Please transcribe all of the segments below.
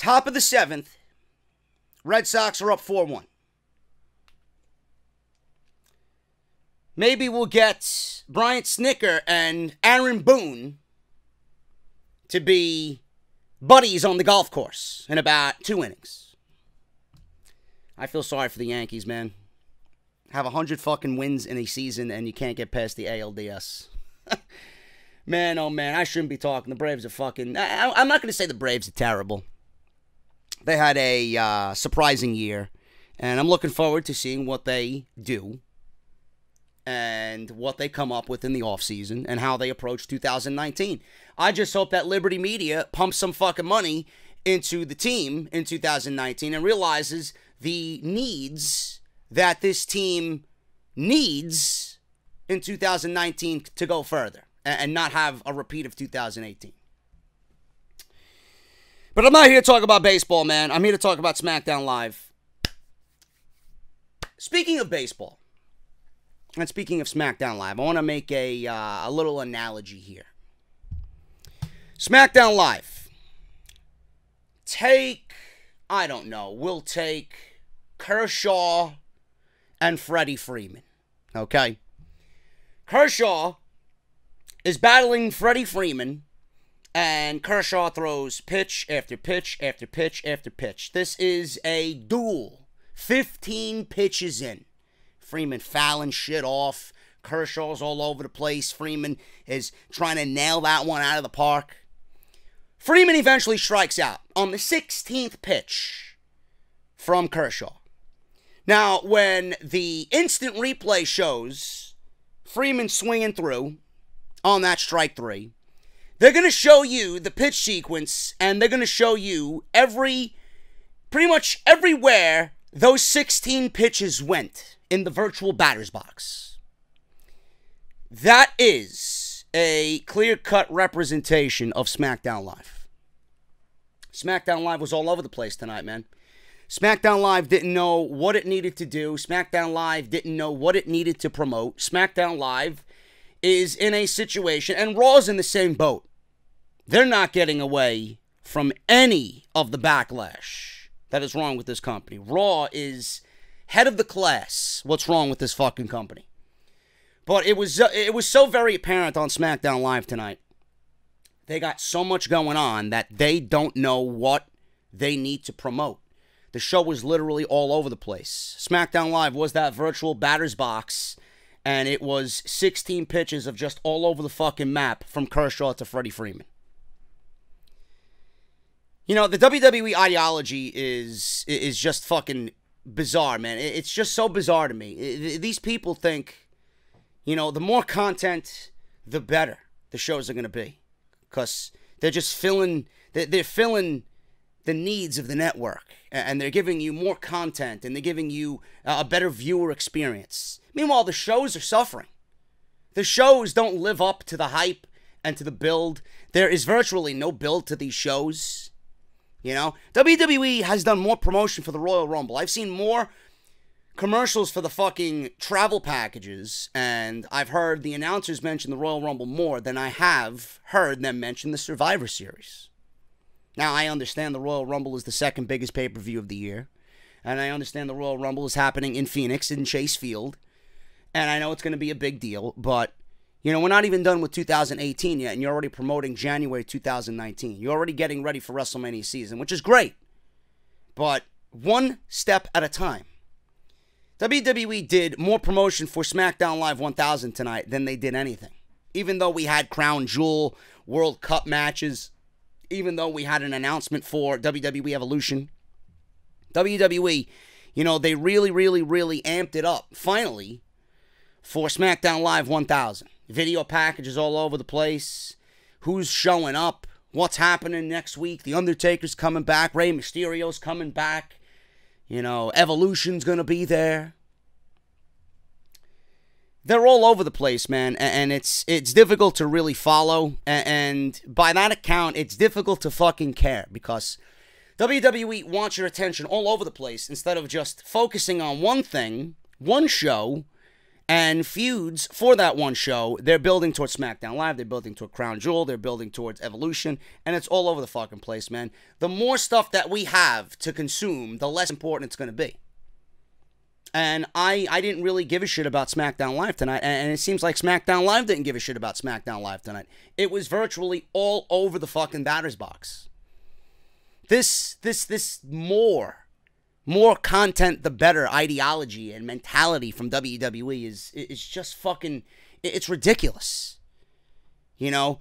Top of the 7th, Red Sox are up 4-1. Maybe we'll get Bryant Snicker and Aaron Boone to be buddies on the golf course in about 2 innings. I feel sorry for the Yankees, man. Have 100 fucking wins in a season and you can't get past the ALDS. Man, oh man, I shouldn't be talking. The Braves are fucking... I'm not going to say the Braves are terrible. They had a surprising year, and I'm looking forward to seeing what they do and what they come up with in the offseason and how they approach 2019. I just hope that Liberty Media pumps some fucking money into the team in 2019 and realizes the needs that this team needs in 2019 to go further and not have a repeat of 2018. But I'm not here to talk about baseball, man. I'm here to talk about Smackdown Live. Speaking of baseball, and speaking of Smackdown Live, I want to make a little analogy here. Smackdown Live. We'll take Kershaw and Freddie Freeman. Okay? Kershaw is battling Freddie Freeman, and Kershaw throws pitch after pitch after pitch after pitch. This is a duel. 15 pitches in. Freeman fouling shit off. Kershaw's all over the place. Freeman is trying to nail that one out of the park. Freeman eventually strikes out on the 16th pitch from Kershaw. Now, when the instant replay shows Freeman swinging through on that strike 3, they're going to show you the pitch sequence, and they're going to show you pretty much everywhere those 16 pitches went in the virtual batter's box. That is a clear-cut representation of SmackDown Live. SmackDown Live was all over the place tonight, man. SmackDown Live didn't know what it needed to do. SmackDown Live didn't know what it needed to promote. SmackDown Live is in a situation, and Raw's in the same boat. They're not getting away from any of the backlash that is wrong with this company. Raw is head of the class. What's wrong with this fucking company? But it was so very apparent on SmackDown Live tonight. They got so much going on that they don't know what they need to promote. The show was literally all over the place. SmackDown Live was that virtual batter's box, and it was 16 pitches of just all over the fucking map from Kershaw to Freddie Freeman. You know, the WWE ideology is just fucking bizarre, man. It's just so bizarre to me. These people think, you know, the more content, the better the shows are going to be. Because they're just filling the needs of the network. And they're giving you more content, and they're giving you a better viewer experience. Meanwhile, the shows are suffering. The shows don't live up to the hype and to the build. There is virtually no build to these shows. You know, WWE has done more promotion for the Royal Rumble. I've seen more commercials for the fucking travel packages, and I've heard the announcers mention the Royal Rumble more than I have heard them mention the Survivor Series. Now, I understand the Royal Rumble is the second biggest pay-per-view of the year, and I understand the Royal Rumble is happening in Phoenix, in Chase Field, and I know it's going to be a big deal, but you know, we're not even done with 2018 yet, and you're already promoting January 2019. You're already getting ready for WrestleMania season, which is great. But one step at a time. WWE did more promotion for SmackDown Live 1000 tonight than they did anything. Even though we had Crown Jewel World Cup matches, even though we had an announcement for WWE Evolution, WWE, you know, they really amped it up, finally, for SmackDown Live 1000. Video packages all over the place. Who's showing up? What's happening next week? The Undertaker's coming back. Rey Mysterio's coming back. You know, Evolution's going to be there. They're all over the place, man. And it's difficult to really follow. And by that account, it's difficult to fucking care. Because WWE wants your attention all over the place instead of just focusing on one thing, one show, And feuds for that one show, they're building towards SmackDown Live, they're building toward Crown Jewel, they're building towards Evolution, and it's all over the fucking place, man. The more stuff that we have to consume, the less important it's going to be. And I didn't really give a shit about SmackDown Live tonight, and it seems like SmackDown Live didn't give a shit about SmackDown Live tonight. It was virtually all over the fucking batter's box. This more content the better ideology and mentality from WWE is just fucking, it's ridiculous. You know,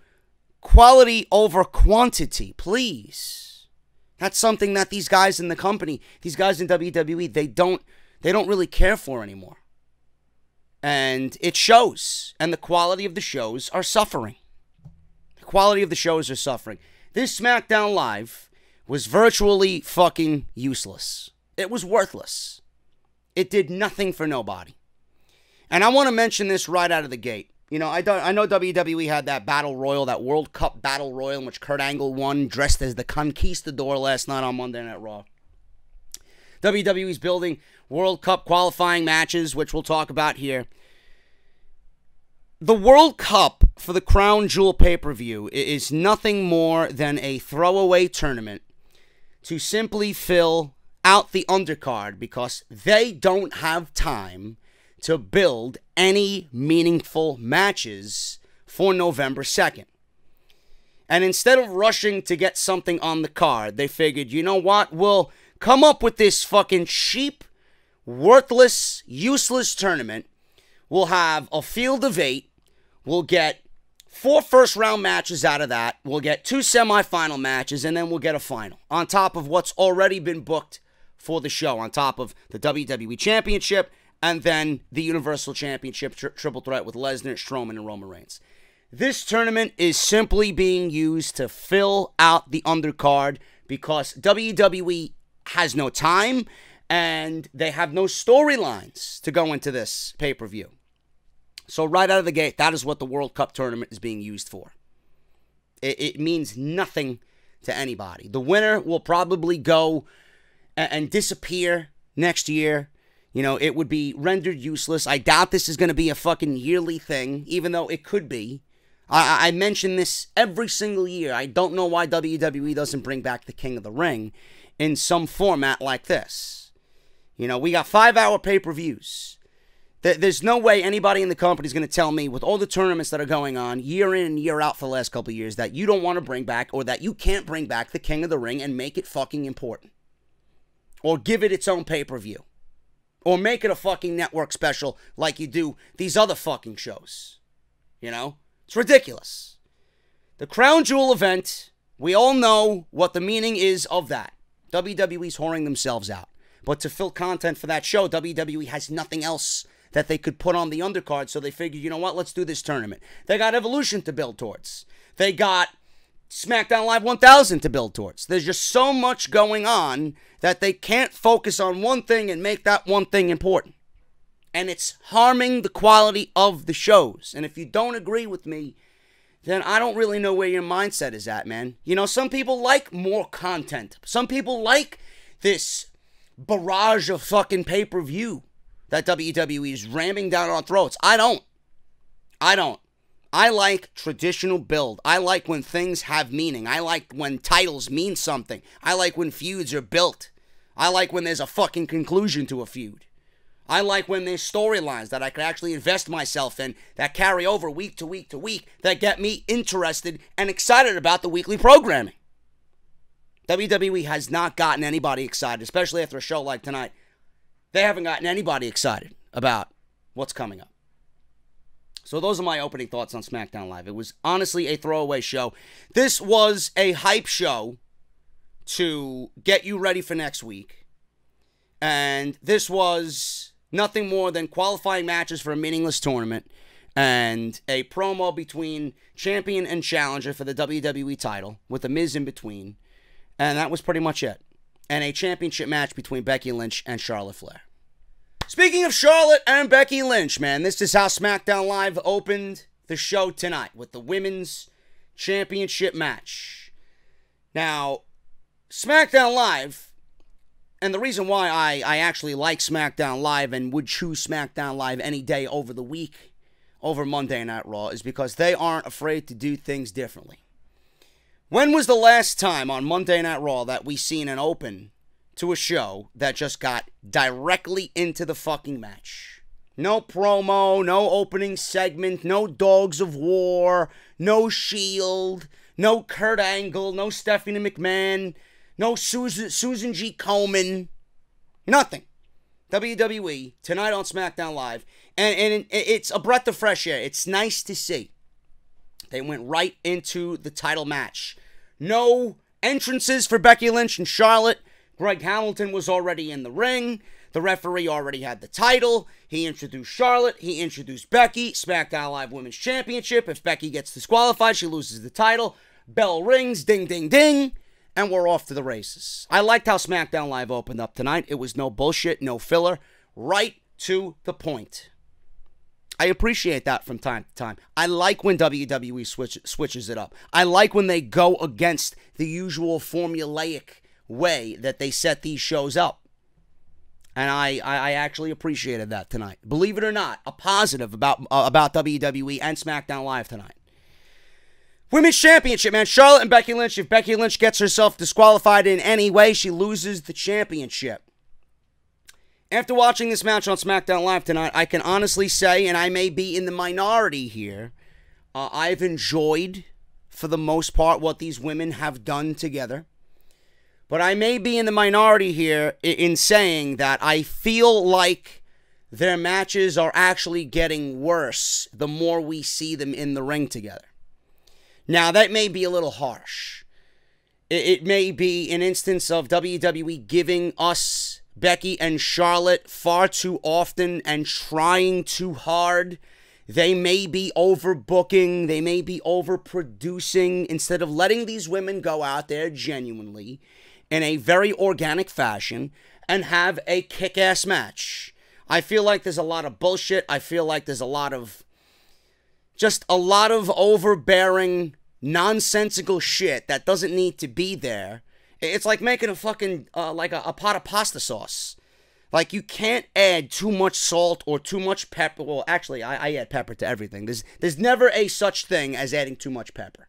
quality over quantity, please. That's something that these guys in the company, these guys in WWE, they don't really care for anymore. And it shows. And the quality of the shows are suffering. The quality of the shows are suffering. This SmackDown Live was virtually fucking useless. It was worthless. It did nothing for nobody. And I want to mention this right out of the gate. You know, I know WWE had that Battle Royal, that World Cup Battle Royal, in which Kurt Angle won, dressed as the Conquistador last night on Monday Night Raw. WWE's building World Cup qualifying matches, which we'll talk about here. The World Cup for the Crown Jewel pay-per-view is nothing more than a throwaway tournament to simply fill out the undercard because they don't have time to build any meaningful matches for November 2nd. And instead of rushing to get something on the card, they figured, you know what, we'll come up with this fucking cheap, worthless, useless tournament. We'll have a field of 8. We'll get 4 first-round matches out of that. We'll get 2 semifinal matches, and then we'll get a final on top of what's already been booked for the show, on top of the WWE Championship and then the Universal Championship triple threat with Lesnar, Strowman, and Roman Reigns. This tournament is simply being used to fill out the undercard because WWE has no time and they have no storylines to go into this pay-per-view. So right out of the gate, that is what the World Cup tournament is being used for. It means nothing to anybody. The winner will probably go and disappear next year. You know, it would be rendered useless. I doubt this is going to be a fucking yearly thing, even though it could be. I mention this every single year. I don't know why WWE doesn't bring back the King of the Ring in some format like this. You know, we got 5-hour pay-per-views. There's no way anybody in the company is going to tell me, with all the tournaments that are going on year in and year out for the last couple of years, that you don't want to bring back, or that you can't bring back the King of the Ring and make it fucking important. Or give it its own pay-per-view. Or make it a fucking network special like you do these other fucking shows. You know? It's ridiculous. The Crown Jewel event, we all know what the meaning is of that. WWE's whoring themselves out. But to fill content for that show, WWE has nothing else that they could put on the undercard, so they figured, you know what, let's do this tournament. They got Evolution to build towards. They got SmackDown Live 1000 to build towards. There's just so much going on that they can't focus on one thing and make that one thing important. And it's harming the quality of the shows. And if you don't agree with me, then I don't really know where your mindset is at, man. You know, some people like more content. Some people like this barrage of fucking pay-per-view that WWE is ramming down our throats. I don't. I like traditional build. I like when things have meaning. I like when titles mean something. I like when feuds are built. I like when there's a fucking conclusion to a feud. I like when there's storylines that I can actually invest myself in that carry over week to week to week that get me interested and excited about the weekly programming. WWE has not gotten anybody excited, especially after a show like tonight. They haven't gotten anybody excited about what's coming up. So those are my opening thoughts on SmackDown Live. It was honestly a throwaway show. This was a hype show to get you ready for next week. And this was nothing more than qualifying matches for a meaningless tournament and a promo between champion and challenger for the WWE title with The Miz in between. And that was pretty much it. And a championship match between Becky Lynch and Charlotte Flair. Speaking of Charlotte and Becky Lynch, man, this is how SmackDown Live opened the show tonight with the Women's Championship match. Now, SmackDown Live And the reason why I actually like SmackDown Live and would choose SmackDown Live any day over the week, over Monday Night Raw, is because they aren't afraid to do things differently. When was the last time on Monday Night Raw that we seen an open to a show that just got directly into the fucking match? No promo, no opening segment, no Dogs of War, no Shield, no Kurt Angle, no Stephanie McMahon, no Susan G. Komen, nothing. WWE, tonight on SmackDown Live, and it's a breath of fresh air. It's nice to see. They went right into the title match. No entrances for Becky Lynch and Charlotte. Greg Hamilton was already in the ring. The referee already had the title. He introduced Charlotte. He introduced Becky. SmackDown Live Women's Championship. If Becky gets disqualified, she loses the title. Bell rings. Ding, ding, ding. And we're off to the races. I liked how SmackDown Live opened up tonight. It was no bullshit, no filler. Right to the point. I appreciate that from time to time. I like when WWE switches it up. I like when they go against the usual formulaic way that they set these shows up. And I actually appreciated that tonight. Believe it or not, a positive about WWE and SmackDown Live tonight. Women's Championship, man. Charlotte and Becky Lynch. If Becky Lynch gets herself disqualified in any way, she loses the championship. After watching this match on SmackDown Live tonight, I can honestly say, and I may be in the minority here, I've enjoyed, for the most part, what these women have done together. But I may be in the minority here in saying that I feel like their matches are actually getting worse the more we see them in the ring together. Now, that may be a little harsh. It may be an instance of WWE giving us Becky and Charlotte far too often and trying too hard. They may be overbooking. They may be overproducing instead of letting these women go out there genuinely in a very organic fashion and have a kick-ass match. I feel like there's a lot of bullshit. I feel like there's a lot of overbearing, nonsensical shit that doesn't need to be there. It's like making a fucking, like a pot of pasta sauce. Like, you can't add too much salt or too much pepper. Well, actually, I add pepper to everything. There's never a such thing as adding too much pepper.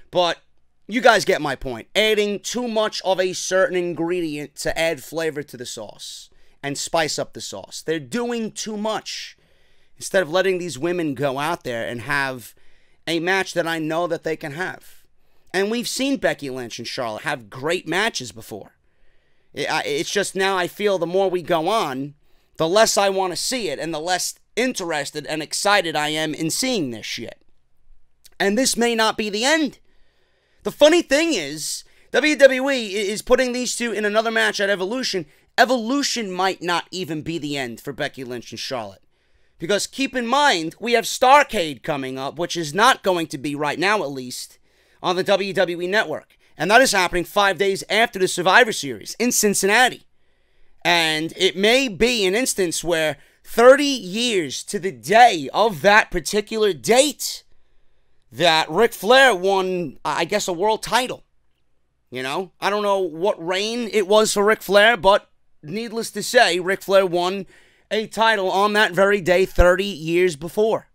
But you guys get my point. Adding too much of a certain ingredient to add flavor to the sauce and spice up the sauce. They're doing too much. Instead of letting these women go out there and have a match that I know that they can have. And we've seen Becky Lynch and Charlotte have great matches before. It's just now I feel the more we go on, the less I want to see it and the less interested and excited I am in seeing this shit. And this may not be the end. The funny thing is, WWE is putting these two in another match at Evolution. Evolution might not even be the end for Becky Lynch and Charlotte. Because keep in mind, we have Starrcade coming up, which is not going to be right now at least, on the WWE Network. And that is happening 5 days after the Survivor Series in Cincinnati. And it may be an instance where 30 years to the day of that particular date that Ric Flair won, I guess, a world title. You know, I don't know what reign it was for Ric Flair, but needless to say, Ric Flair won a title on that very day 30 years before.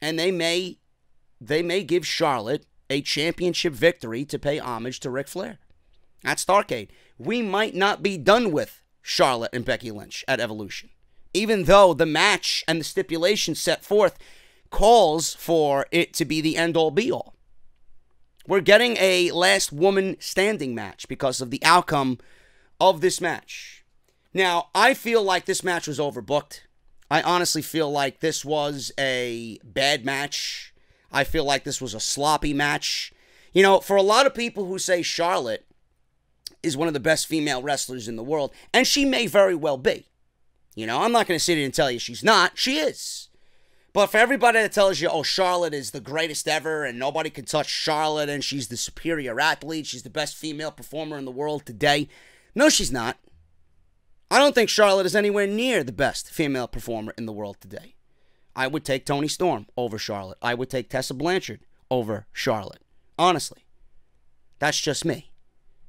And they may give Charlotte a championship victory to pay homage to Ric Flair. That's Starrcade. We might not be done with Charlotte and Becky Lynch at Evolution, even though the match and the stipulation set forth calls for it to be the end-all be-all. We're getting a last woman standing match because of the outcome of this match. Now, I feel like this match was overbooked. I honestly feel like this was a bad match. I feel like this was a sloppy match. You know, for a lot of people who say Charlotte is one of the best female wrestlers in the world, and she may very well be. You know, I'm not going to sit here and tell you she's not. She is. But for everybody that tells you, oh, Charlotte is the greatest ever and nobody can touch Charlotte and she's the superior athlete, she's the best female performer in the world today. No, she's not. I don't think Charlotte is anywhere near the best female performer in the world today. I would take Toni Storm over Charlotte. I would take Tessa Blanchard over Charlotte. Honestly. That's just me.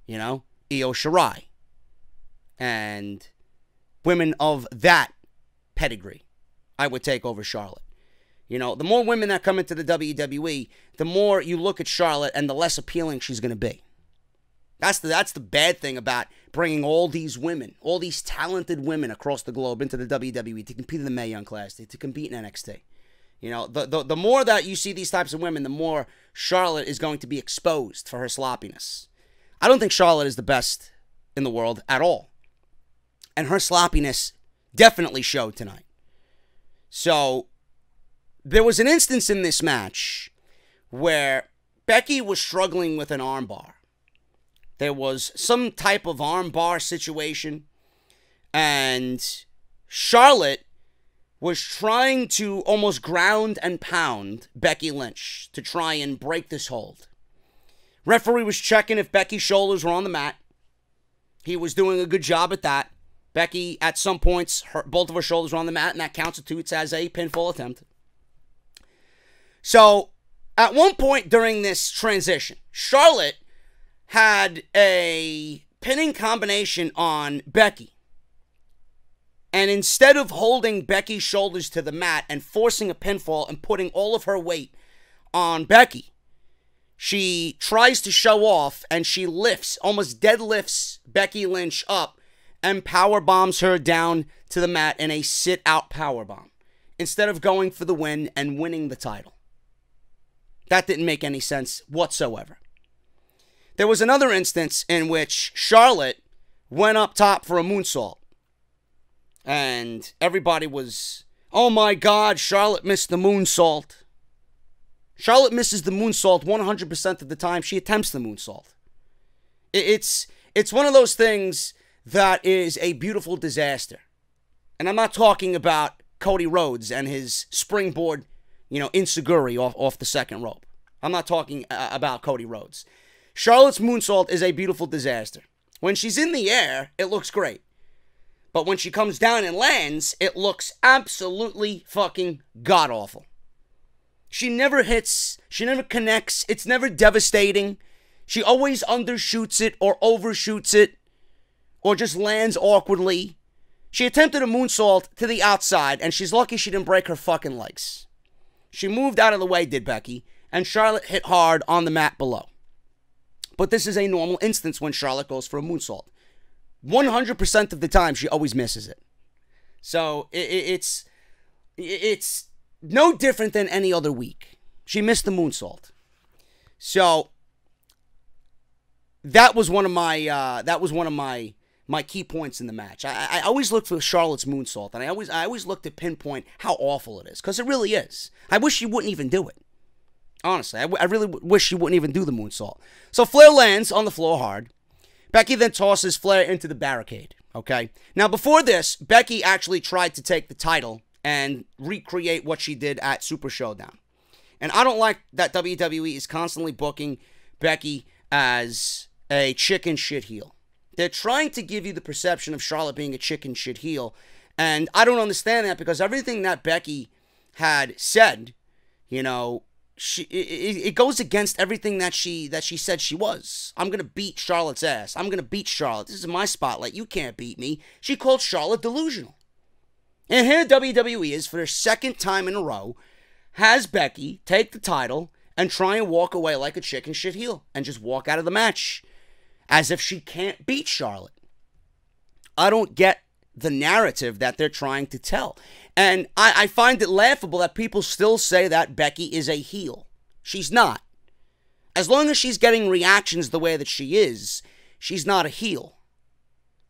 You know? Io Shirai. and women of that pedigree, I would take over Charlotte. You know, the more women that come into the WWE, the more you look at Charlotte and the less appealing she's going to be. That's the bad thing about bringing all these women, all these talented women across the globe into the WWE to compete in the Mae Young Classic, to compete in NXT. You know, the more that you see these types of women, the more Charlotte is going to be exposed for her sloppiness. I don't think Charlotte is the best in the world at all. And her sloppiness definitely showed tonight. So, there was an instance in this match where Becky was struggling with an armbar. There was some type of armbar situation, and Charlotte was trying to almost ground and pound Becky Lynch to try and break this hold. Referee was checking if Becky's shoulders were on the mat. He was doing a good job at that. Becky, at some points, both of her shoulders were on the mat, and that constitutes as a pinfall attempt. So, at one point during this transition, Charlotte had a pinning combination on Becky. And instead of holding Becky's shoulders to the mat and forcing a pinfall and putting all of her weight on Becky, she tries to show off and she lifts, almost deadlifts Becky Lynch up and power bombs her down to the mat in a sit-out powerbomb instead of going for the win and winning the title. That didn't make any sense whatsoever. There was another instance in which Charlotte went up top for a moonsault. And everybody was, oh my God, Charlotte missed the moonsault. Charlotte misses the moonsault 100% of the time she attempts the moonsault. It's one of those things that is a beautiful disaster. And I'm not talking about Cody Rhodes and his springboard, insecurity off the second rope. I'm not talking about Cody Rhodes. Charlotte's moonsault is a beautiful disaster. When she's in the air, it looks great. But when she comes down and lands, it looks absolutely fucking god-awful. She never hits, she never connects, it's never devastating. She always undershoots it or overshoots it or just lands awkwardly. She attempted a moonsault to the outside, and she's lucky she didn't break her fucking legs. She moved out of the way, did Becky, and Charlotte hit hard on the mat below. But this is a normal instance when Charlotte goes for a moonsault. 100% of the time, she always misses it. So, it's no different than any other week. She missed the moonsault. So, that was one of my key points in the match. I always looked for Charlotte's moonsault, and I always looked to pinpoint how awful it is, because it really is. I wish she wouldn't even do it. Honestly, I really wish she wouldn't even do the moonsault. So Flair lands on the floor hard. Becky then tosses Flair into the barricade, okay? Now, before this, Becky actually tried to take the title and recreate what she did at Super Showdown. And I don't like that WWE is constantly booking Becky as a chicken shit heel. They're trying to give you the perception of Charlotte being a chicken shit heel, and I don't understand that, because everything that Becky had said, it goes against everything that she said she was. I'm going to beat Charlotte's ass. I'm going to beat Charlotte. This is my spotlight. You can't beat me. She called Charlotte delusional. And here WWE is, for their second time in a row, has Becky take the title and try and walk away like a chicken shit heel and just walk out of the match as if she can't beat Charlotte. I don't get the narrative that they're trying to tell. And I find it laughable that people still say that Becky is a heel. She's not. As long as she's getting reactions the way that she is, she's not a heel.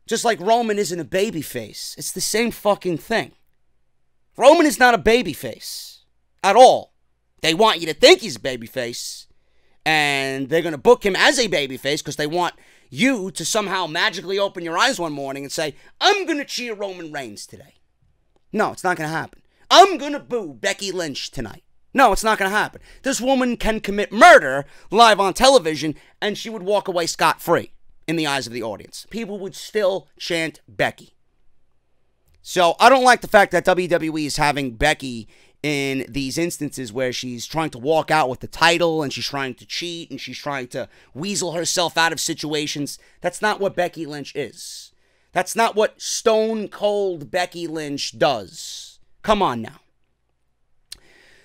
Just like Roman isn't a babyface. It's the same fucking thing. Roman is not a babyface at all. They want you to think he's a babyface, and they're going to book him as a babyface because they want you to somehow magically open your eyes one morning and say, I'm going to cheer Roman Reigns today. No, it's not going to happen. I'm going to boo Becky Lynch tonight. No, it's not going to happen. This woman can commit murder live on television, and she would walk away scot-free in the eyes of the audience. People would still chant Becky. So I don't like the fact that WWE is having Becky in these instances where she's trying to walk out with the title and she's trying to cheat and she's trying to weasel herself out of situations. That's not what Becky Lynch is. That's not what Stone Cold Becky Lynch does. Come on now.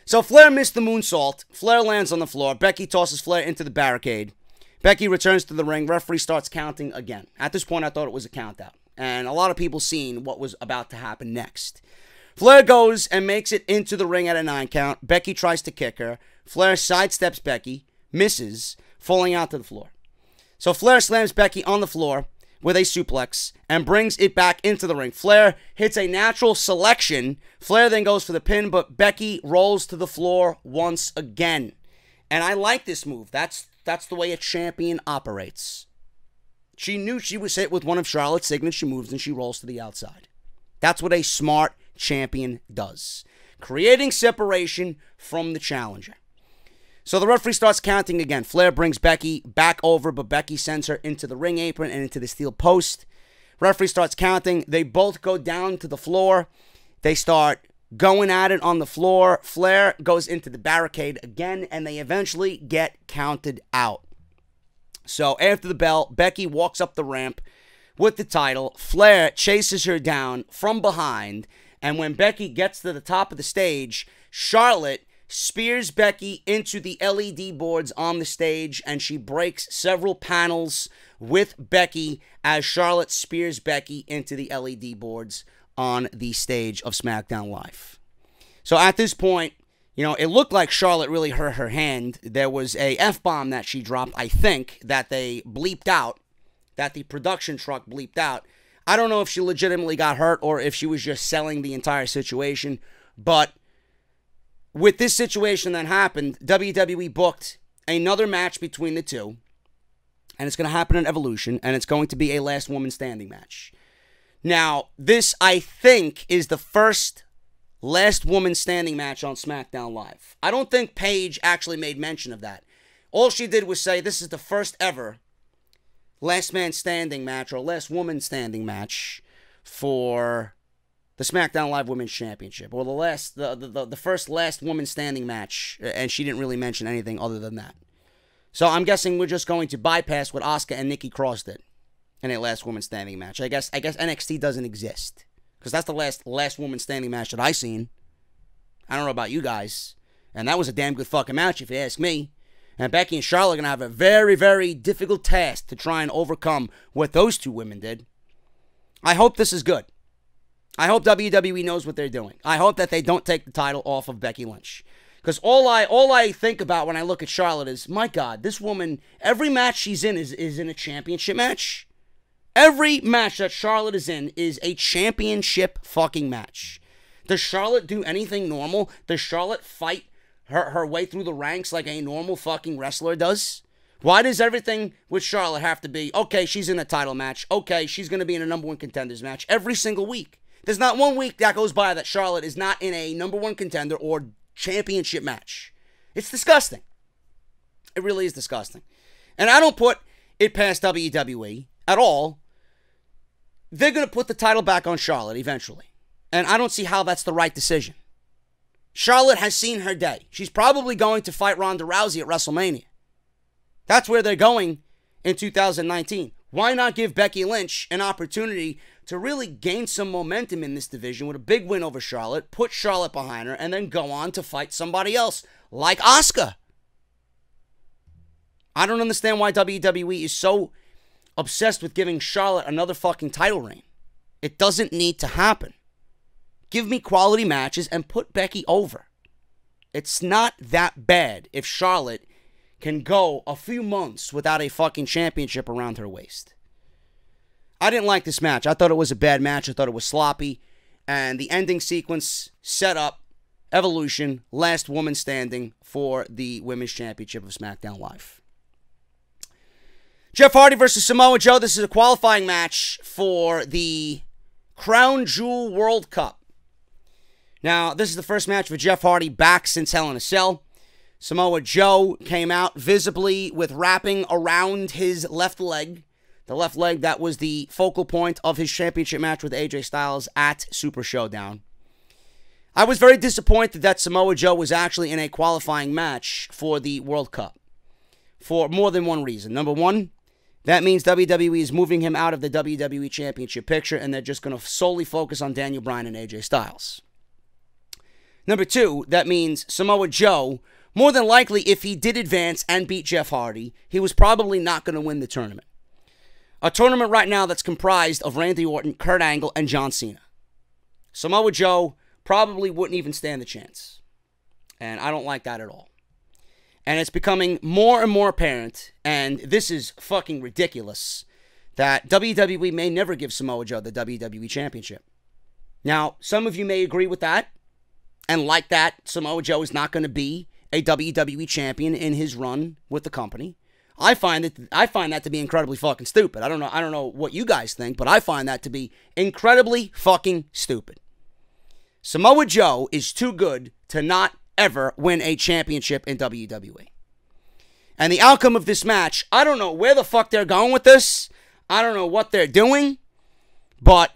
So Flair missed the moonsault. Flair lands on the floor. Becky tosses Flair into the barricade. Becky returns to the ring. Referee starts counting again. At this point, I thought it was a count-out. And a lot of people seen what was about to happen next. Flair goes and makes it into the ring at a 9 count. Becky tries to kick her. Flair sidesteps Becky, misses, falling out to the floor. So Flair slams Becky on the floor with a suplex and brings it back into the ring. Flair hits a natural selection. Flair then goes for the pin, but Becky rolls to the floor once again. And I like this move. That's the way a champion operates. She knew she was hit with one of Charlotte's signature moves, and she rolls to the outside. That's what a smart champion does. Creating separation from the challenger. So the referee starts counting again. Flair brings Becky back over, but Becky sends her into the ring apron and into the steel post. Referee starts counting. They both go down to the floor. They start going at it on the floor. Flair goes into the barricade again, and they eventually get counted out. So after the bell, Becky walks up the ramp with the title. Flair chases her down from behind, and when Becky gets to the top of the stage, Charlotte spears Becky into the LED boards on the stage, and she breaks several panels with Becky as Charlotte spears Becky into the LED boards on the stage of SmackDown Live. So at this point, you know, it looked like Charlotte really hurt her hand. There was a F-bomb that she dropped, I think, that they bleeped out, that the production truck bleeped out. I don't know if she legitimately got hurt or if she was just selling the entire situation, but with this situation that happened, WWE booked another match between the two, and it's going to happen in Evolution, and it's going to be a last woman standing match. Now, this, I think, is the first last woman standing match on SmackDown Live. I don't think Paige actually made mention of that. All she did was say this is the first ever last man standing match or last woman standing match for the SmackDown Live Women's Championship, or the first last woman standing match, and she didn't really mention anything other than that. So I'm guessing we're just going to bypass what Asuka and Nikki Cross did in a last woman standing match. I guess NXT doesn't exist, because that's the last woman standing match that I seen. I don't know about you guys, and that was a damn good fucking match if you ask me. And Becky and Charlotte are going to have a very, very difficult task to try and overcome what those two women did. I hope this is good. I hope WWE knows what they're doing. I hope that they don't take the title off of Becky Lynch. Because all I think about when I look at Charlotte is, my God, this woman, every match she's in is in a championship match. Every match that Charlotte is in is a championship fucking match. Does Charlotte do anything normal? Does Charlotte fight her way through the ranks like a normal fucking wrestler does? Why does everything with Charlotte have to be, okay, she's in a title match. Okay, she's going to be in a number one contenders match every single week? There's not one week that goes by that Charlotte is not in a number one contender or championship match. It's disgusting. It really is disgusting. And I don't put it past WWE at all. They're going to put the title back on Charlotte eventually. And I don't see how that's the right decision. Charlotte has seen her day. She's probably going to fight Ronda Rousey at WrestleMania. That's where they're going in 2019. Why not give Becky Lynch an opportunity to really gain some momentum in this division with a big win over Charlotte, put Charlotte behind her, and then go on to fight somebody else, like Asuka? I don't understand why WWE is so obsessed with giving Charlotte another fucking title reign. It doesn't need to happen. Give me quality matches and put Becky over. It's not that bad if Charlotte can go a few months without a fucking championship around her waist. I didn't like this match. I thought it was a bad match. I thought it was sloppy. And the ending sequence set up Evolution, last woman standing for the Women's Championship of SmackDown Live. Jeff Hardy versus Samoa Joe. This is a qualifying match for the Crown Jewel World Cup. Now, this is the first match for Jeff Hardy back since Hell in a Cell. Samoa Joe came out visibly with wrapping around his left leg. The left leg that was the focal point of his championship match with AJ Styles at Super Showdown. I was very disappointed that Samoa Joe was actually in a qualifying match for the World Cup. For more than one reason. Number one, that means WWE is moving him out of the WWE Championship picture, and they're just going to solely focus on Daniel Bryan and AJ Styles. Number 2, that means Samoa Joe, more than likely, if he did advance and beat Jeff Hardy, he was probably not going to win the tournament. A tournament right now that's comprised of Randy Orton, Kurt Angle, and John Cena. Samoa Joe probably wouldn't even stand the chance. And I don't like that at all. And it's becoming more and more apparent, and this is fucking ridiculous, that WWE may never give Samoa Joe the WWE Championship. Now, some of you may agree with that, and like that, Samoa Joe is not going to be a WWE champion in his run with the company. I find that to be incredibly fucking stupid. I don't know what you guys think, but I find that to be incredibly fucking stupid. Samoa Joe is too good to not ever win a championship in WWE. And the outcome of this match, I don't know where the fuck they're going with this. I don't know what they're doing. But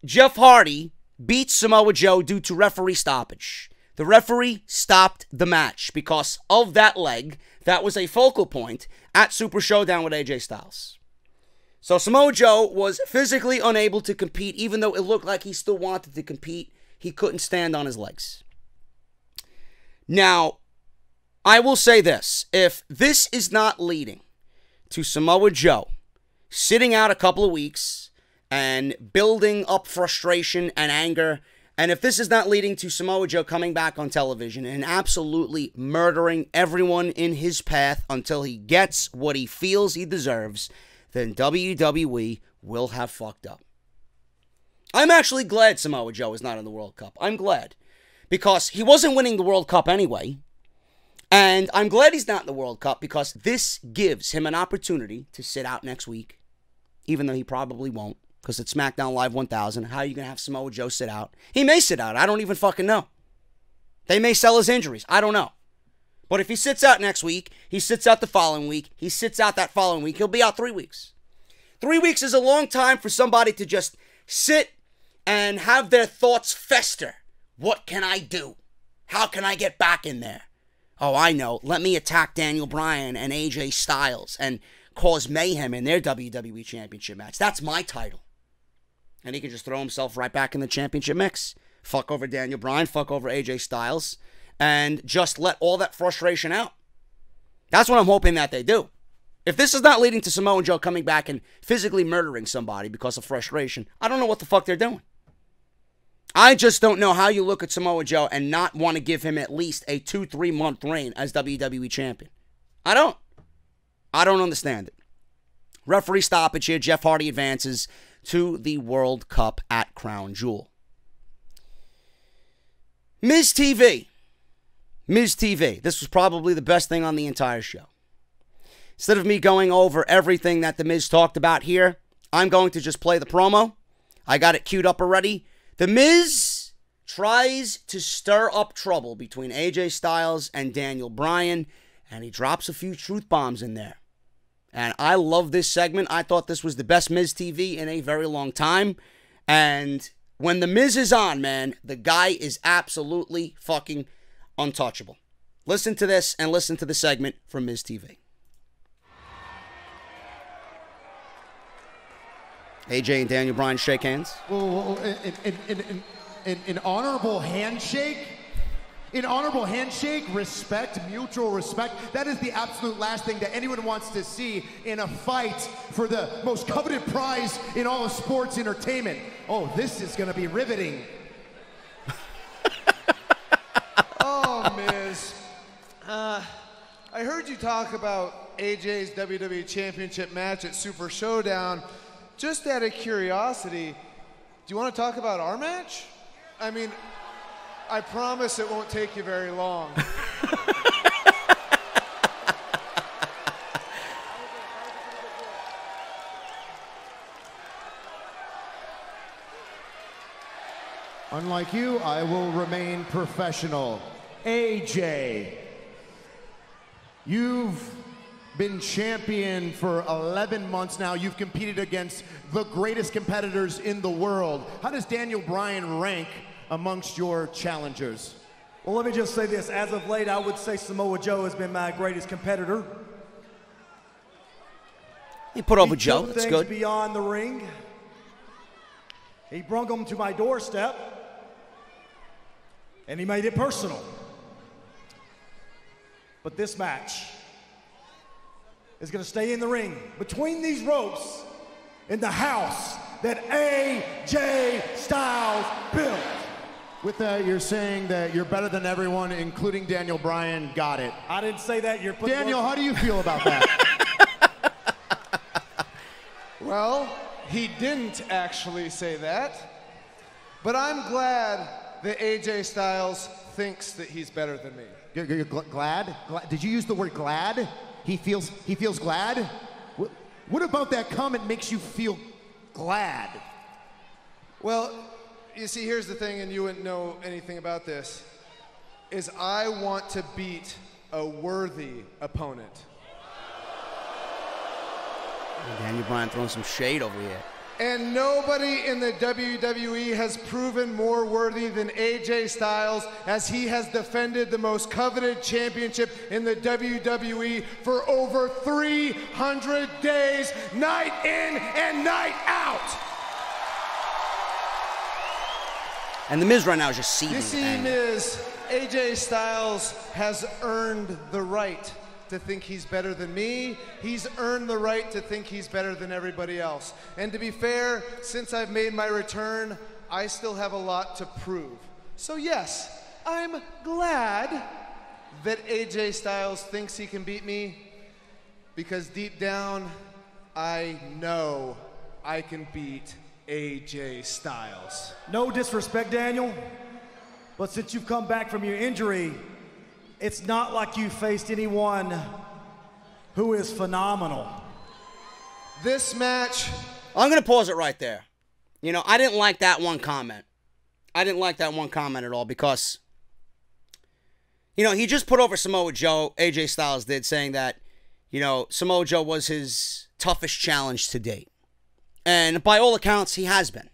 Jeff Hardy beat Samoa Joe due to referee stoppage. The referee stopped the match because of that leg that was a focal point at Super Showdown with AJ Styles. So Samoa Joe was physically unable to compete, even though it looked like he still wanted to compete. He couldn't stand on his legs. Now, I will say this. If this is not leading to Samoa Joe sitting out a couple of weeks and building up frustration and anger, and if this is not leading to Samoa Joe coming back on television and absolutely murdering everyone in his path until he gets what he feels he deserves, then WWE will have fucked up. I'm actually glad Samoa Joe is not in the World Cup. I'm glad. Because he wasn't winning the World Cup anyway. And I'm glad he's not in the World Cup because this gives him an opportunity to sit out next week. Even though he probably won't. Because it's SmackDown Live 1000. How are you going to have Samoa Joe sit out? He may sit out. I don't even fucking know. They may sell his injuries. I don't know. But if he sits out next week, he sits out the following week, he sits out that following week, he'll be out 3 weeks. 3 weeks is a long time for somebody to just sit and have their thoughts fester. What can I do? How can I get back in there? Oh, I know. Let me attack Daniel Bryan and AJ Styles and cause mayhem in their WWE Championship match. That's my title. And he can just throw himself right back in the championship mix. Fuck over Daniel Bryan, fuck over AJ Styles, and just let all that frustration out. That's what I'm hoping that they do. If this is not leading to Samoa Joe coming back and physically murdering somebody because of frustration, I don't know what the fuck they're doing. I just don't know how you look at Samoa Joe and not want to give him at least a 2-3 month reign as WWE Champion. I don't understand it. Referee stoppage here. Jeff Hardy advances to the World Cup at Crown Jewel. Miz TV. Miz TV. This was probably the best thing on the entire show. Instead of me going over everything that The Miz talked about here, I'm going to just play the promo. I got it queued up already. The Miz tries to stir up trouble between AJ Styles and Daniel Bryan, and he drops a few truth bombs in there. And I love this segment. I thought this was the best Miz TV in a very long time. And when The Miz is on, man, the guy is absolutely fucking untouchable. Listen to this and listen to the segment from Miz TV. AJ and Daniel Bryan shake hands. Whoa, an honorable handshake? An honorable handshake, respect, mutual respect. That is the absolute last thing that anyone wants to see in a fight for the most coveted prize in all of sports entertainment. Oh, this is going to be riveting. Oh, Miz. I heard you talk about AJ's WWE Championship match at Super Showdown. Just out of curiosity, do you want to talk about our match? I mean, I promise it won't take you very long. Unlike you, I will remain professional. AJ, you've been champion for 11 months now. You've competed against the greatest competitors in the world. How does Daniel Bryan rank amongst your challengers? Well, let me just say this. As of late, I would say Samoa Joe has been my greatest competitor. He put over He Joe. took That's things good. beyond the ring. He brung them to my doorstep, and he made it personal. But this match is going to stay in the ring between these ropes in the house that AJ Styles built. With that, you're saying that you're better than everyone, including Daniel Bryan. Got it. I didn't say that. You're putting Daniel, how do you feel about that? Well, he didn't actually say that, but I'm glad that AJ Styles thinks that he's better than me. You're glad? Did you use the word glad? He feels glad? What about that comment makes you feel glad? Well, you see, here's the thing, and you wouldn't know anything about this, is I want to beat a worthy opponent. Daniel Bryan throwing some shade over here. And nobody in the WWE has proven more worthy than AJ Styles, as he has defended the most coveted championship in the WWE for over 300 days, night in and night out. And The Miz right now is just seething. You see, with anger. Miz, AJ Styles has earned the right to think he's better than me. He's earned the right to think he's better than everybody else. And to be fair, since I've made my return, I still have a lot to prove. So yes, I'm glad that AJ Styles thinks he can beat me, because deep down, I know I can beat AJ Styles. No disrespect, Daniel, but since you've come back from your injury, it's not like you faced anyone who is phenomenal. This match... I'm going to pause it right there. You know, I didn't like that one comment. I didn't like that one comment at all because, you know, he just put over Samoa Joe, AJ Styles did, saying that, you know, Samoa Joe was his toughest challenge to date. And by all accounts, he has been.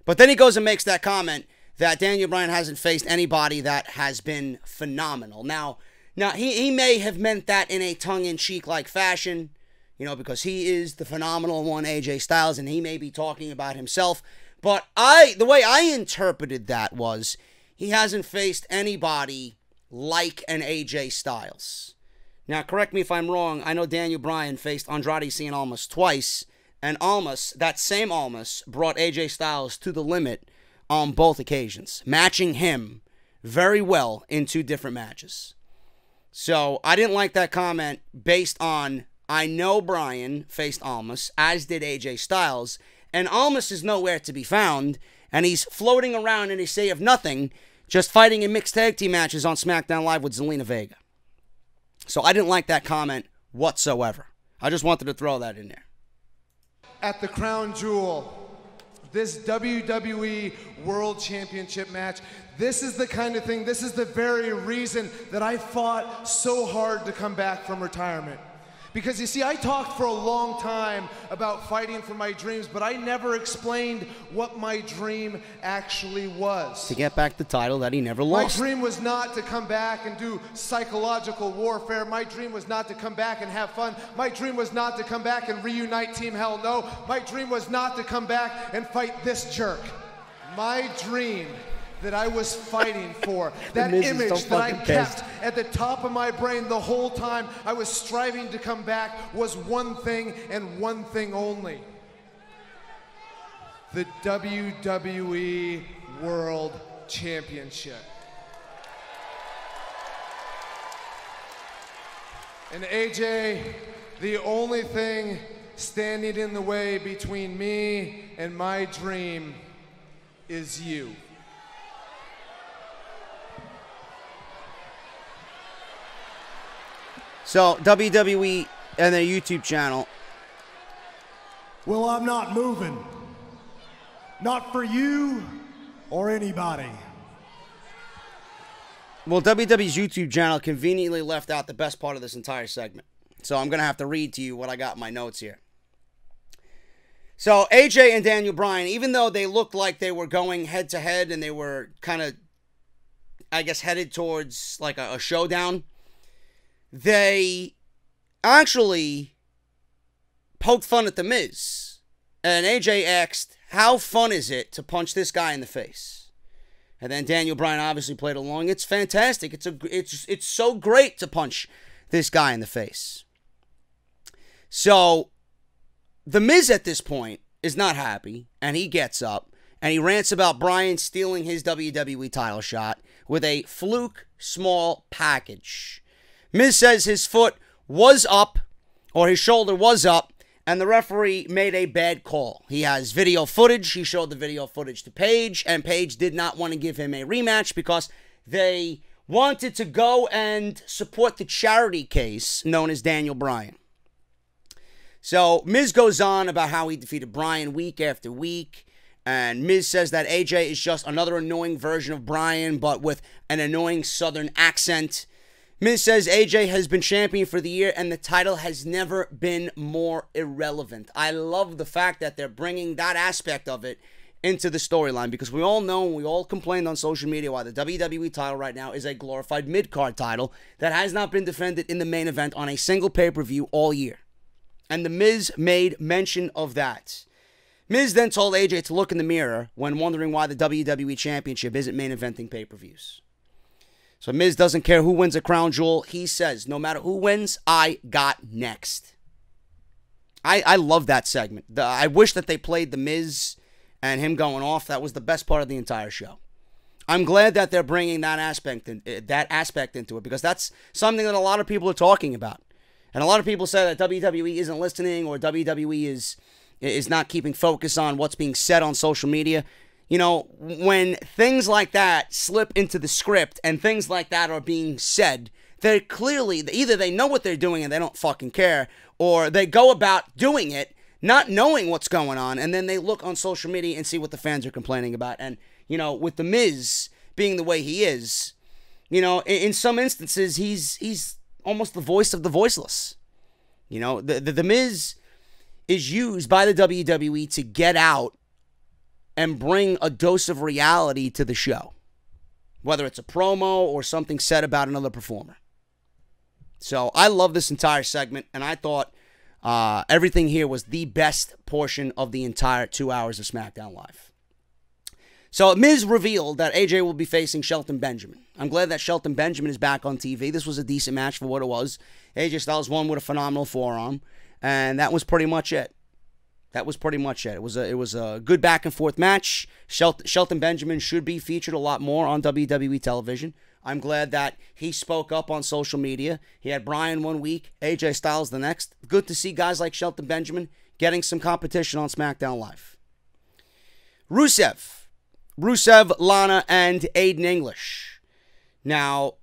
But then he goes and makes that comment that Daniel Bryan hasn't faced anybody that has been phenomenal. Now he may have meant that in a tongue-in-cheek like fashion, you know, because he is the phenomenal one, AJ Styles, and he may be talking about himself. But the way I interpreted that was he hasn't faced anybody like an AJ Styles. Now, correct me if I'm wrong. I know Daniel Bryan faced Andrade Cien Almas twice, and Almas, that same Almas, brought AJ Styles to the limit on both occasions, matching him very well in two different matches. So I didn't like that comment based on, I know Bryan faced Almas, as did AJ Styles, and Almas is nowhere to be found, and he's floating around in a sea of nothing, just fighting in mixed tag team matches on SmackDown Live with Zelina Vega. So I didn't like that comment whatsoever. I just wanted to throw that in there. At the Crown Jewel, this WWE World Championship match, this is the kind of thing, this is the very reason that I fought so hard to come back from retirement. Because you see, I talked for a long time about fighting for my dreams, but I never explained what my dream actually was. To get back the title that he never lost. My dream was not to come back and do psychological warfare. My dream was not to come back and have fun. My dream was not to come back and reunite Team Hell No. My dream was not to come back and fight this jerk. My dream that I was fighting for, that image that I kept at the top of my brain the whole time I was striving to come back, was one thing and one thing only: the WWE World Championship. And AJ, the only thing standing in the way between me and my dream is you. So, WWE and their YouTube channel. Well, I'm not moving. Not for you or anybody. Well, WWE's YouTube channel conveniently left out the best part of this entire segment. So I'm going to have to read to you what I got in my notes here. So AJ and Daniel Bryan, even though they looked like they were going head-to-head and they were kind of, I guess, headed towards like a showdown, they actually poked fun at The Miz. And AJ asked, how fun is it to punch this guy in the face? And then Daniel Bryan obviously played along. It's fantastic. It's so great to punch this guy in the face. So, The Miz at this point is not happy, and he gets up, and he rants about Bryan stealing his WWE title shot with a fluke small package. Miz says his foot was up, or his shoulder was up, and the referee made a bad call. He has video footage. He showed the video footage to Paige, and Paige did not want to give him a rematch because they wanted to go and support the charity case known as Daniel Bryan. So Miz goes on about how he defeated Bryan week after week, and Miz says that AJ is just another annoying version of Bryan, but with an annoying southern accent. Miz says AJ has been champion for the year, and the title has never been more irrelevant. I love the fact that they're bringing that aspect of it into the storyline, because we all know, we all complained on social media why the WWE title right now is a glorified mid-card title that has not been defended in the main event on a single pay-per-view all year. And The Miz made mention of that. Miz then told AJ to look in the mirror when wondering why the WWE Championship isn't main eventing pay-per-views. So Miz doesn't care who wins a crown jewel. He says, no matter who wins, I got next. I love that segment. I wish that they played The Miz and him going off. That was the best part of the entire show. I'm glad that they're bringing that aspect into it, because that's something that a lot of people are talking about. And a lot of people say that WWE isn't listening, or WWE is not keeping focus on what's being said on social media. You know, when things like that slip into the script and things like that are being said, they're clearly, either they know what they're doing and they don't fucking care, or they go about doing it not knowing what's going on, and then they look on social media and see what the fans are complaining about. And, you know, with The Miz being the way he is, you know, in some instances, he's almost the voice of the voiceless. You know, the Miz is used by the WWE to get out and bring a dose of reality to the show, whether it's a promo or something said about another performer. So I love this entire segment, and I thought everything here was the best portion of the entire 2 hours of SmackDown Live. So Miz revealed that AJ will be facing Shelton Benjamin. I'm glad that Shelton Benjamin is back on TV. This was a decent match for what it was. AJ Styles won with a phenomenal forearm, and that was pretty much it. That was pretty much it. It was a good back and forth match. Shelton Benjamin should be featured a lot more on WWE television. I'm glad that he spoke up on social media. He had Bryan one week, AJ Styles the next. Good to see guys like Shelton Benjamin getting some competition on SmackDown Live. Rusev, Lana, and Aiden English. Now,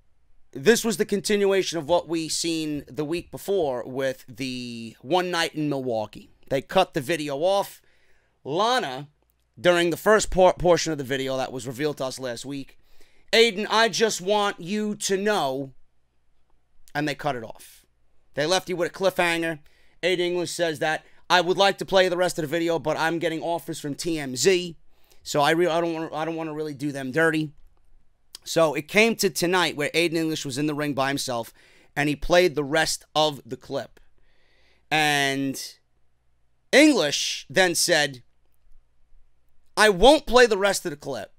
this was the continuation of what we seen the week before with the one night in Milwaukee. They cut the video off. Lana, during the first portion of the video that was revealed to us last week, Aiden, I just want you to know, and they cut it off. They left you with a cliffhanger. Aiden English says that, I would like to play the rest of the video, but I'm getting offers from TMZ, so I don't want to really do them dirty. So it came to tonight where Aiden English was in the ring by himself, and he played the rest of the clip. And English then said, I won't play the rest of the clip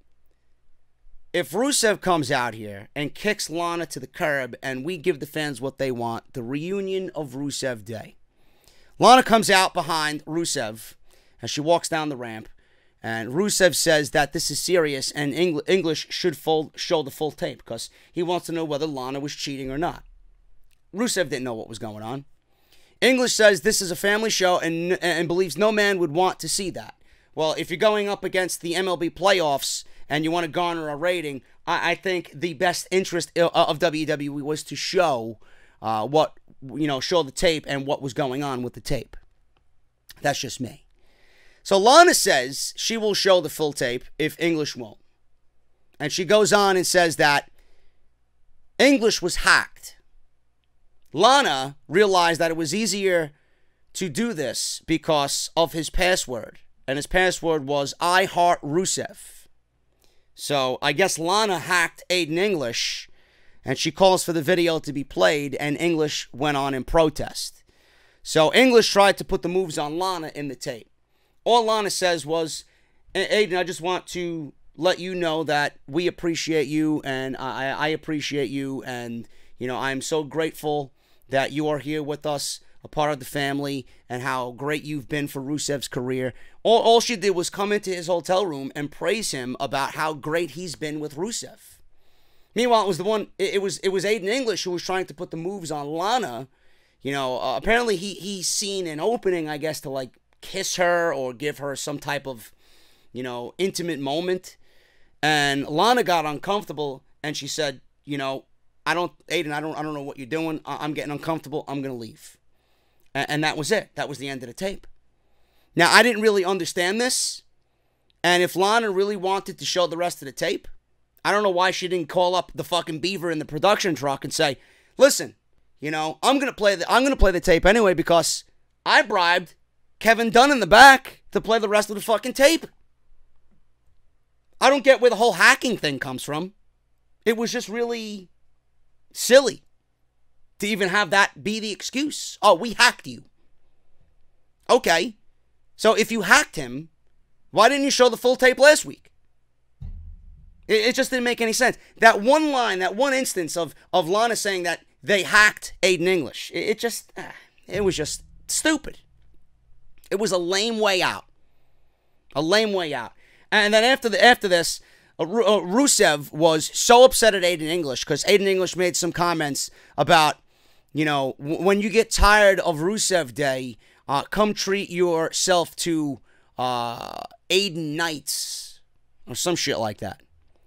if Rusev comes out here and kicks Lana to the curb and we give the fans what they want, the reunion of Rusev Day. Lana comes out behind Rusev as she walks down the ramp, and Rusev says that this is serious and English should show the full tape because he wants to know whether Lana was cheating or not. Rusev didn't know what was going on. English says this is a family show and believes no man would want to see that. Well, if you're going up against the MLB playoffs and you want to garner a rating, I think the best interest of WWE was to show show the tape and what was going on with the tape. That's just me. So Lana says she will show the full tape if English won't. And she goes on and says that English was hacked. Lana realized that it was easier to do this because of his password. And his password was I Heart Rusev. So I guess Lana hacked Aiden English, and she calls for the video to be played, and English went on in protest. So English tried to put the moves on Lana in the tape. All Lana says was, Aiden, I just want to let you know that we appreciate you, and I appreciate you, and, you know, I'm so grateful that you are here with us, a part of the family, and how great you've been for Rusev's career. All she did was come into his hotel room and praise him about how great he's been with Rusev. Meanwhile, it was Aiden English who was trying to put the moves on Lana. You know, apparently he's seen an opening, I guess, to like kiss her or give her some type of, you know, intimate moment. And Lana got uncomfortable, and she said, you know, Aiden, I don't know what you're doing. I'm getting uncomfortable. I'm going to leave. And that was it. That was the end of the tape. Now, I didn't really understand this. And if Lana really wanted to show the rest of the tape, I don't know why she didn't call up the fucking beaver in the production truck and say, listen, you know, I'm gonna play the tape anyway because I bribed Kevin Dunn in the back to play the rest of the fucking tape. I don't get where the whole hacking thing comes from. It was just really silly to even have that be the excuse. Oh, we hacked you. Okay. So if you hacked him, why didn't you show the full tape last week? It just didn't make any sense. That one line, that one instance of Lana saying that they hacked Aiden English, it was just stupid. It was a lame way out. A lame way out. And then after this, Rusev was so upset at Aiden English because Aiden English made some comments about, you know, when you get tired of Rusev Day, come treat yourself to Aiden Nights or some shit like that.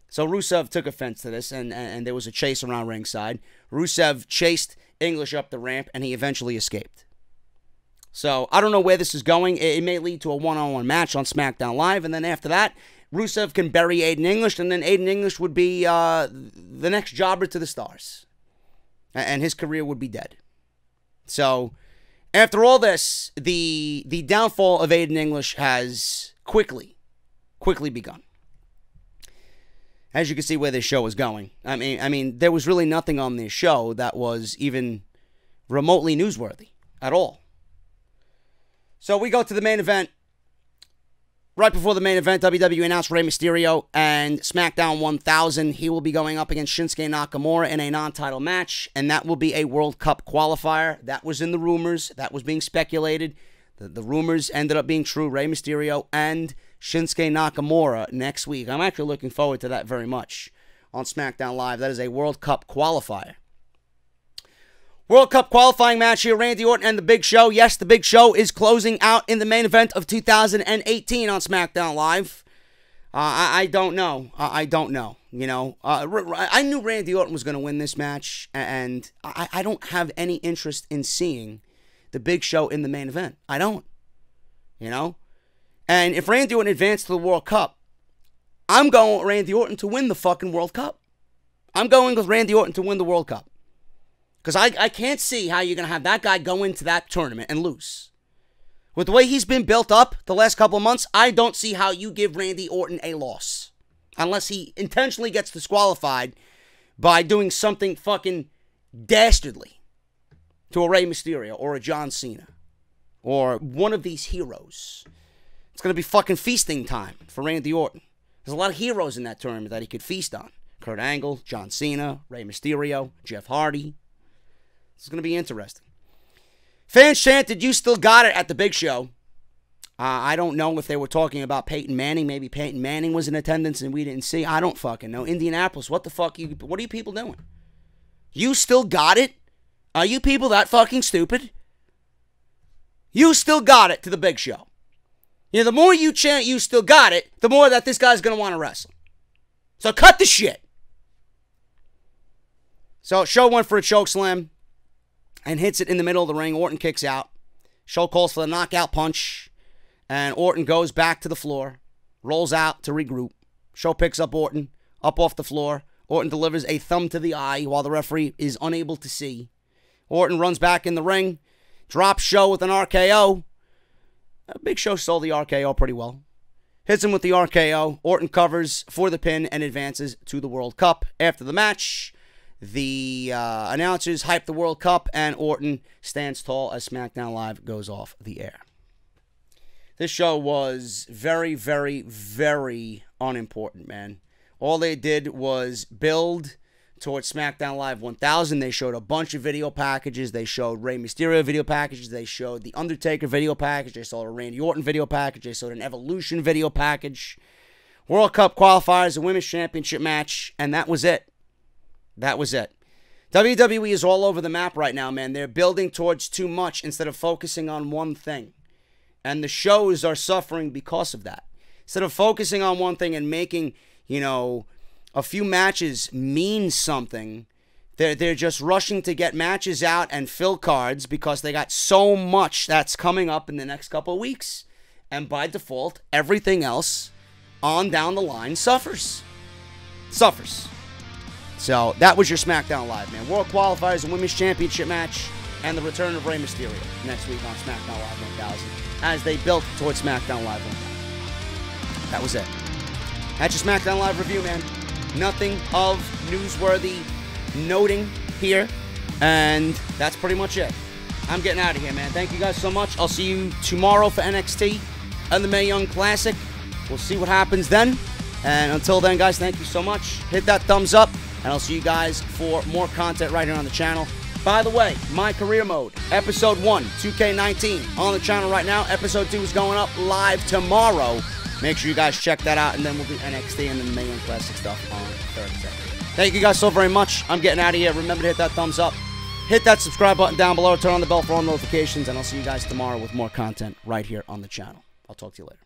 So Rusev took offense to this, and there was a chase around ringside. Rusev chased English up the ramp, and he eventually escaped. So I don't know where this is going. It may lead to a one-on-one match on SmackDown Live, and then after that, Rusev can bury Aiden English, and then Aiden English would be the next jobber to the stars. And his career would be dead. So after all this, the downfall of Aiden English has quickly begun. As you can see where this show is going. I mean, there was really nothing on this show that was even remotely newsworthy at all. So we go to the main event. Right before the main event, WWE announced Rey Mysterio and SmackDown 1000. He will be going up against Shinsuke Nakamura in a non-title match, and that will be a World Cup qualifier. That was in the rumors. That was being speculated. The rumors ended up being true. Rey Mysterio and Shinsuke Nakamura next week. I'm actually looking forward to that very much on SmackDown Live. That is a World Cup qualifier. World Cup qualifying match here, Randy Orton and The Big Show. Yes, The Big Show is closing out in the main event of 2018 on SmackDown Live. I don't know. I don't know. You know, I knew Randy Orton was going to win this match, and I don't have any interest in seeing The Big Show in the main event. I don't. You know? And if Randy Orton advanced to the World Cup, I'm going with Randy Orton to win the fucking World Cup. I'm going with Randy Orton to win the World Cup. Because I can't see how you're going to have that guy go into that tournament and lose. With the way he's been built up the last couple of months, I don't see how you give Randy Orton a loss. Unless he intentionally gets disqualified by doing something fucking dastardly to a Rey Mysterio or a John Cena. Or one of these heroes. It's going to be fucking feasting time for Randy Orton. There's a lot of heroes in that tournament that he could feast on. Kurt Angle, John Cena, Rey Mysterio, Jeff Hardy. It's going to be interesting. Fans chanted, "You still got it" at the Big Show. I don't know if they were talking about Peyton Manning. Maybe Peyton Manning was in attendance and we didn't see. I don't fucking know. Indianapolis, what the fuck? What are you people doing? You still got it? Are you people that fucking stupid? You still got it to the Big Show. You know, the more you chant "you still got it," the more that this guy's going to want to wrestle. So cut the shit. So Show went for a choke slam and hits it in the middle of the ring. Orton kicks out. Show calls for the knockout punch. And Orton goes back to the floor. Rolls out to regroup. Show picks up Orton. Up off the floor. Orton delivers a thumb to the eye while the referee is unable to see. Orton runs back in the ring. Drops Show with an RKO. Big Show stole the RKO pretty well. Hits him with the RKO. Orton covers for the pin and advances to the World Cup. After the match, The announcers hype the World Cup, and Orton stands tall as SmackDown Live goes off the air. This show was very, very, very unimportant, man. All they did was build towards SmackDown Live 1000. They showed a bunch of video packages. They showed Rey Mysterio video packages. They showed the Undertaker video package. They showed a Randy Orton video package. They showed an Evolution video package. World Cup qualifiers, a Women's Championship match, and that was it. That was it. WWE is all over the map right now, man. They're building towards too much instead of focusing on one thing. And the shows are suffering because of that. Instead of focusing on one thing and making, you know, a few matches mean something, they're just rushing to get matches out and fill cards because they got so much that's coming up in the next couple of weeks. And by default, everything else on down the line suffers. Suffers. So, that was your SmackDown Live, man. World Qualifiers, a Women's Championship match, and the return of Rey Mysterio next week on SmackDown Live 1000 as they built towards SmackDown Live 1000. That was it. That's your SmackDown Live review, man. Nothing of newsworthy noting here, and that's pretty much it. I'm getting out of here, man. Thank you guys so much. I'll see you tomorrow for NXT and the Mae Young Classic. We'll see what happens then. And until then, guys, thank you so much. Hit that thumbs up, and I'll see you guys for more content right here on the channel. By the way, My Career Mode, Episode 1, 2K19, on the channel right now. Episode 2 is going up live tomorrow. Make sure you guys check that out, and then we'll do NXT and then the Mae Young Classic stuff on Thursday. Thank you guys so very much. I'm getting out of here. Remember to hit that thumbs up. Hit that subscribe button down below. Turn on the bell for all notifications, and I'll see you guys tomorrow with more content right here on the channel. I'll talk to you later.